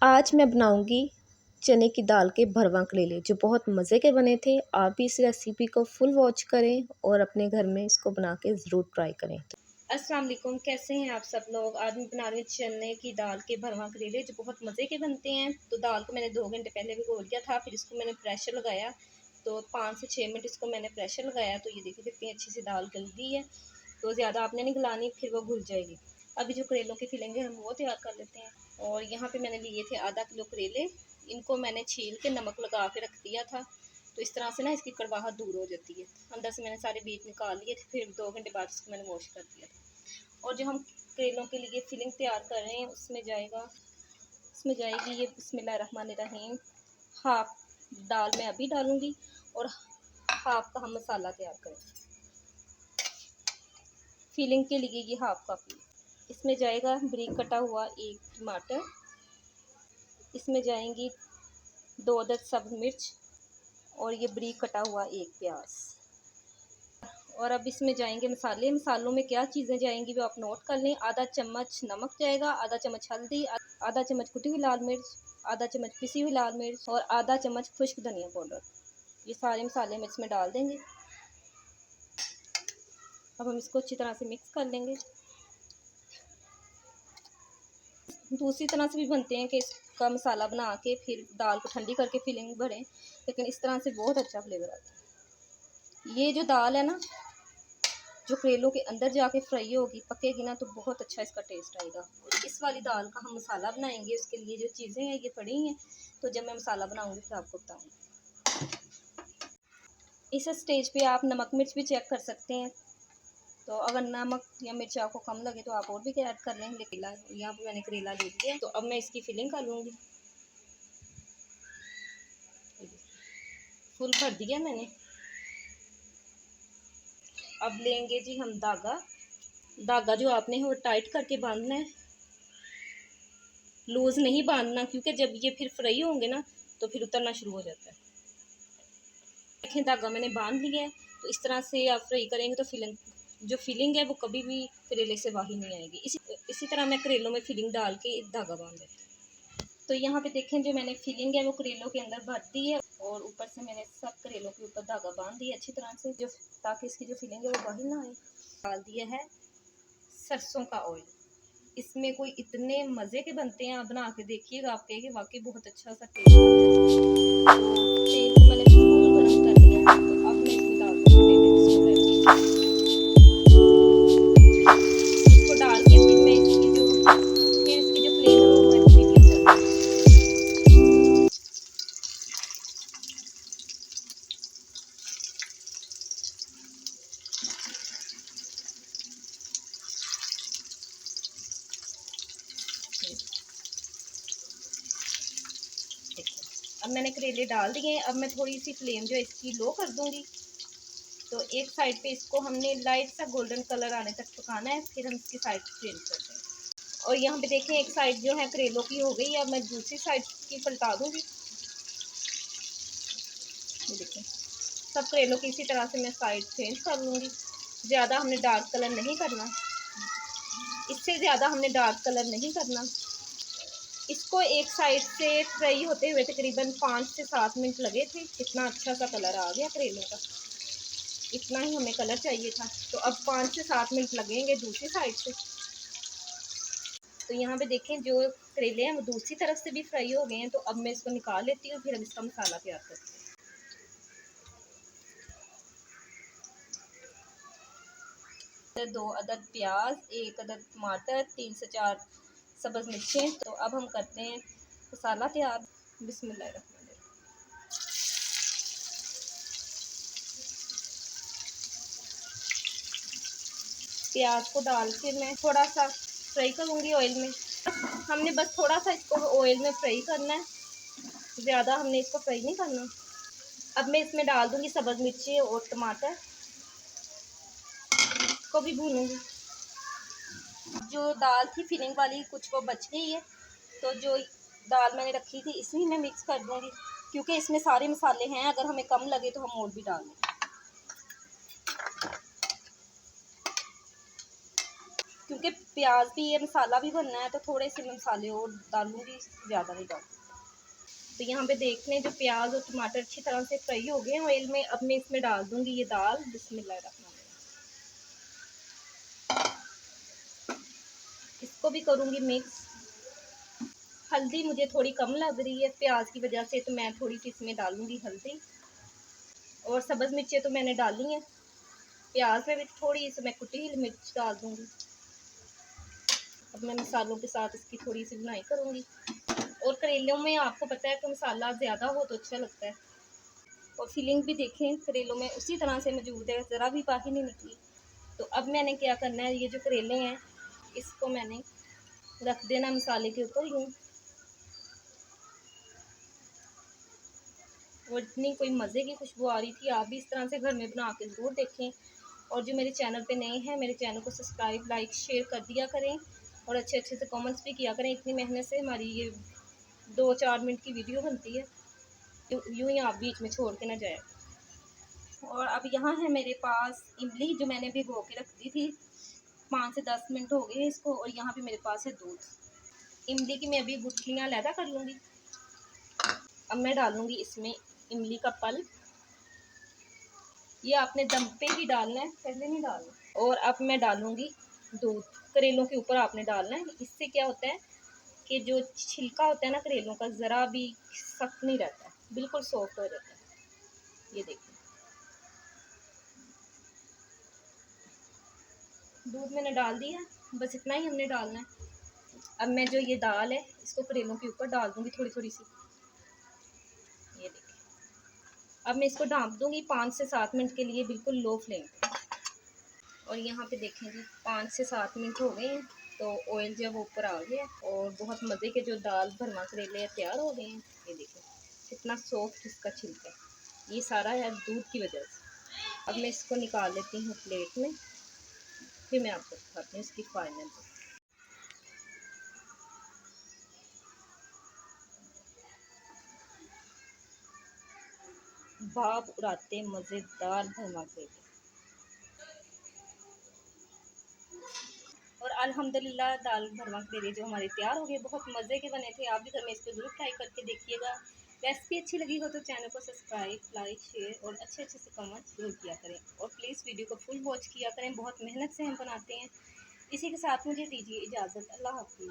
आज मैं बनाऊंगी चने की दाल के भरवा करेले जो बहुत मज़े के बने थे। आप भी इस रेसिपी को फुल वॉच करें और अपने घर में इसको बना के ज़रूर ट्राई करें। अस्सलाम वालेकुम, कैसे हैं आप सब लोग। आज मैं बना रही हूँ चने की दाल के भरवा करेले जो बहुत मज़े के बनते हैं। तो दाल को मैंने 2 घंटे पहले भिगो दिया था, फिर इसको मैंने प्रेशर लगाया। तो 5 से 6 मिनट इसको मैंने प्रेशर लगाया। तो ये देखिए कितनी अच्छी सी दाल गल गई है। तो ज़्यादा आपने नहीं गलानी, फिर वो घुल जाएगी। अभी जो करेलों की फिलिंग है हम वो तैयार कर लेते हैं। और यहाँ पे मैंने लिए थे आधा किलो करेले। इनको मैंने छील के नमक लगा के रख दिया था। तो इस तरह से ना इसकी कड़वाहट दूर हो जाती है। अंदर से मैंने सारे बीज निकाल लिए थे, फिर 2 घंटे बाद इसको मैंने वॉश कर दिया था। और जो हम करेलों के लिए फिलिंग तैयार कर रहे हैं उसमें जाएगी ये बिस्मिल्लाहिर्रहमानिर्रहीम हाफ दाल मैं अभी डालूँगी और हाफ का हम मसाला तैयार करेंगे। फिलिंग के लिए ये हाफ काफ़ी। इसमें जाएगा बारीक कटा हुआ 1 टमाटर, इसमें जाएंगी 2 अदद सब्ज़ मिर्च और ये बारीक कटा हुआ 1 प्याज। और अब इसमें जाएंगे मसाले। मसालों में क्या चीज़ें जाएंगी वो आप नोट कर लें। आधा चम्मच नमक जाएगा, आधा चम्मच हल्दी, आधा चम्मच कुटी हुई लाल मिर्च, आधा चम्मच पिसी हुई लाल मिर्च और आधा चम्मच खुश्क धनिया पाउडर। ये सारे मसाले हम इसमें डाल देंगे। अब हम इसको अच्छी तरह से मिक्स कर लेंगे। दूसरी तरह से भी बनते हैं कि इसका मसाला बना के फिर दाल को ठंडी करके फिलिंग भरें, लेकिन इस तरह से बहुत अच्छा फ्लेवर आता है। ये जो दाल है ना, जो करेलों के अंदर जाके फ्राई होगी, पकेगी ना, तो बहुत अच्छा इसका टेस्ट आएगा। इस वाली दाल का हम मसाला बनाएंगे, उसके लिए जो चीज़ें हैं ये पड़ी हैं, तो जब मैं मसाला बनाऊंगी फिर आपको बताऊँगी। इस स्टेज पे आप नमक मिर्च भी चेक कर सकते हैं। तो अगर नमक या मिर्च आपको कम लगे तो आप और भी ऐड कर लेंगे। करेला यहाँ पे मैंने करेला ले लिया, तो अब मैं इसकी फिलिंग कर लूँगी। फुल भर दिया मैंने। अब लेंगे जी हम धागा जो आपने वो टाइट करके बांधना है, लूज नहीं बांधना, क्योंकि जब ये फिर फ्राई होंगे ना तो फिर उतरना शुरू हो जाता है। देखें धागा मैंने बांध लिया है। तो इस तरह से आप फ्राई करेंगे तो फिलिंग है वो कभी भी करेले से बाहर नहीं आएगी। इसी तरह मैं करेलों में फिलिंग डाल के एक धागा बांध देती हूँ। तो यहाँ पे देखें जो मैंने फिलिंग है वो करेलों के अंदर भर दी है और ऊपर से मैंने सब करेलों के ऊपर धागा बांध दिया अच्छी तरह से, जो ताकि इसकी जो फिलिंग है वो बाहर ना आए। डाल दिया है सरसों का ऑयल। इसमें कोई इतने मज़े के बनते हैं, आप बना के देखिएगा, आप कहेंगे वाकई बहुत अच्छा सा टेस्ट आता है। तो तेल को मैंने फुल गर्म कर लिया। तो अब मैं इसमें डाल दूँगी इसको डाल के फिर मैं इसकी जो फ्लेम है वो मैं मीडियम कर दूँगी। अब मैंने करेले डाल दिए हैं। अब मैं थोड़ी सी फ्लेम जो है इसकी लो कर दूंगी। तो एक साइड पे इसको हमने लाइट सा गोल्डन कलर आने तक पकाना है, फिर हम इसकी साइड चेंज कर देंगे। और यहाँ पे देखें एक साइड जो है करेलों की हो गई। अब मैं दूसरी साइड की पलटा दूंगी। ये देखें सब करेलों की इसी तरह से मैं साइड चेंज कर लूँगी। ज़्यादा हमने डार्क कलर नहीं करना, इससे ज़्यादा हमने डार्क कलर नहीं करना। इसको एक साइड से फ्राई होते हुए तकरीबन 5 से 7 मिनट लगे थे। कितना अच्छा सा कलर आ गया करेलों का, इतना ही हमें कलर चाहिए था। तो अब 5 से 7 मिनट लगेंगे दूसरी साइड से। तो यहाँ पे देखें जो करेले हैं वो दूसरी तरफ से भी फ्राई हो गए हैं। तो अब मैं इसको निकाल लेती हूँ, फिर हम इसका मसाला तैयार करते हैं। 2 अदद प्याज, 1 अदद टमाटर, 3 से 4 सब्ज़ मिर्चें। तो अब हम करते हैं मसाला तैयार। बिस्मिल्लाहिर्रहमानिर्रहीम। प्याज को डाल के मैं थोड़ा सा फ्राई करूँगी ऑयल में। हमने बस थोड़ा सा इसको ऑयल में फ्राई करना है, ज़्यादा हमने इसको फ्राई नहीं करना। अब मैं इसमें डाल दूँगी सब्ज़ मिर्ची और टमाटर को भी भूनूँगी। जो दाल थी फिलिंग वाली कुछ वो बच गई है, तो जो दाल मैंने रखी थी इसी में मिक्स कर दूँगी, क्योंकि इसमें सारे मसाले हैं। अगर हमें कम लगे तो हम और भी डाल देंगे। क्योंकि प्याज भी, ये मसाला भी बनना है, तो थोड़े से मसाले और डालूँगी, ज़्यादा नहीं डालूँगी। तो यहाँ पे देख लें जो प्याज और टमाटर अच्छी तरह से फ्राई हो गए हैं ऑयल में। अब मैं इसमें डाल दूँगी ये दाल। बिस्मिल्लाहिर्रहमानिर्रहीम। इसको भी करूँगी मिक्स। हल्दी मुझे थोड़ी कम लग रही है प्याज की वजह से, तो मैं थोड़ी सी इसमें डालूँगी हल्दी। और सब्ज़ मिर्चें तो मैंने डाली हैं। प्याज में भी थोड़ी सी मैं कुटी हुई मिर्च डाल दूँगी। अब मैं मसालों के साथ इसकी थोड़ी सी बुनाई करूँगी। और करेलों में आपको पता है कि मसाला ज़्यादा हो तो अच्छा लगता है। और फीलिंग भी देखें करेलों में उसी तरह से मौजूद है, ज़रा भी बाहर नहीं निकली। तो अब मैंने क्या करना है, ये जो करेले हैं इसको मैंने रख देना मसाले के ऊपर यूँ। और इतनी कोई मज़े की खुशबू आ रही थी। आप भी इस तरह से घर में बना के ज़रूर देखें। और जो मेरे चैनल पे नए हैं, मेरे चैनल को सब्सक्राइब, लाइक, शेयर कर दिया करें। और अच्छे अच्छे से कमेंट्स भी किया करें। इतनी मेहनत से हमारी ये 2-4 मिनट की वीडियो बनती है, यूँ ही आप बीच में छोड़ के ना जाए। और अब यहाँ है मेरे पास इमली, जो मैंने भिगो के रख दी थी। 5 से 10 मिनट हो गए इसको। और यहाँ पे मेरे पास है दूध। इमली की मैं अभी गुठलियाँ अलहदा कर लूँगी। अब मैं डालूँगी इसमें इमली का पल्प। ये आपने दम पे ही डालना है, पहले नहीं डालना। और अब मैं डालूँगी दूध। करेलों के ऊपर आपने डालना है। इससे क्या होता है कि जो छिलका होता है ना करेलों का, ज़रा भी सख्त नहीं रहता है, बिल्कुल सॉफ्ट हो जाता है। ये देखिए दूध मैंने डाल दिया, बस इतना ही हमने डालना है। अब मैं जो ये दाल है इसको करेलों के ऊपर डाल दूँगी थोड़ी थोड़ी सी। ये देखिए अब मैं इसको ढाँप दूँगी 5 से 7 मिनट के लिए, बिल्कुल लो फ्लेम पे। और यहाँ पे देखें जी 5 से 7 मिनट हो गए हैं। तो ऑयल जब ऊपर आ गया और बहुत मज़े के जो दाल भरमा करेले तैयार हो गए हैं। ये देखो कितना सॉफ्ट इसका छिलका है। ये सारा है दूध की वजह से। अब मैं इसको निकाल लेती हूँ प्लेट में, फिर मैं आपको दिखाती हूँ इसकी फाइनल। भाप उड़ाते मज़ेदार भरमा करेले। और अल्हम्दुलिल्लाह दाल भरमा करेले जो हमारे तैयार हो गए, बहुत मज़े के बने थे। आप भी घर में इसको ज़रूर ट्राई करके देखिएगा। रेसिपी अच्छी लगी हो तो चैनल को सब्सक्राइब, लाइक, शेयर और अच्छे अच्छे से कमेंट ज़रूर किया करें। और प्लीज़ वीडियो को फुल वॉच किया करें, बहुत मेहनत से हम बनाते हैं। इसी के साथ मुझे दीजिए इजाज़त। अल्लाह हाफ़िज़।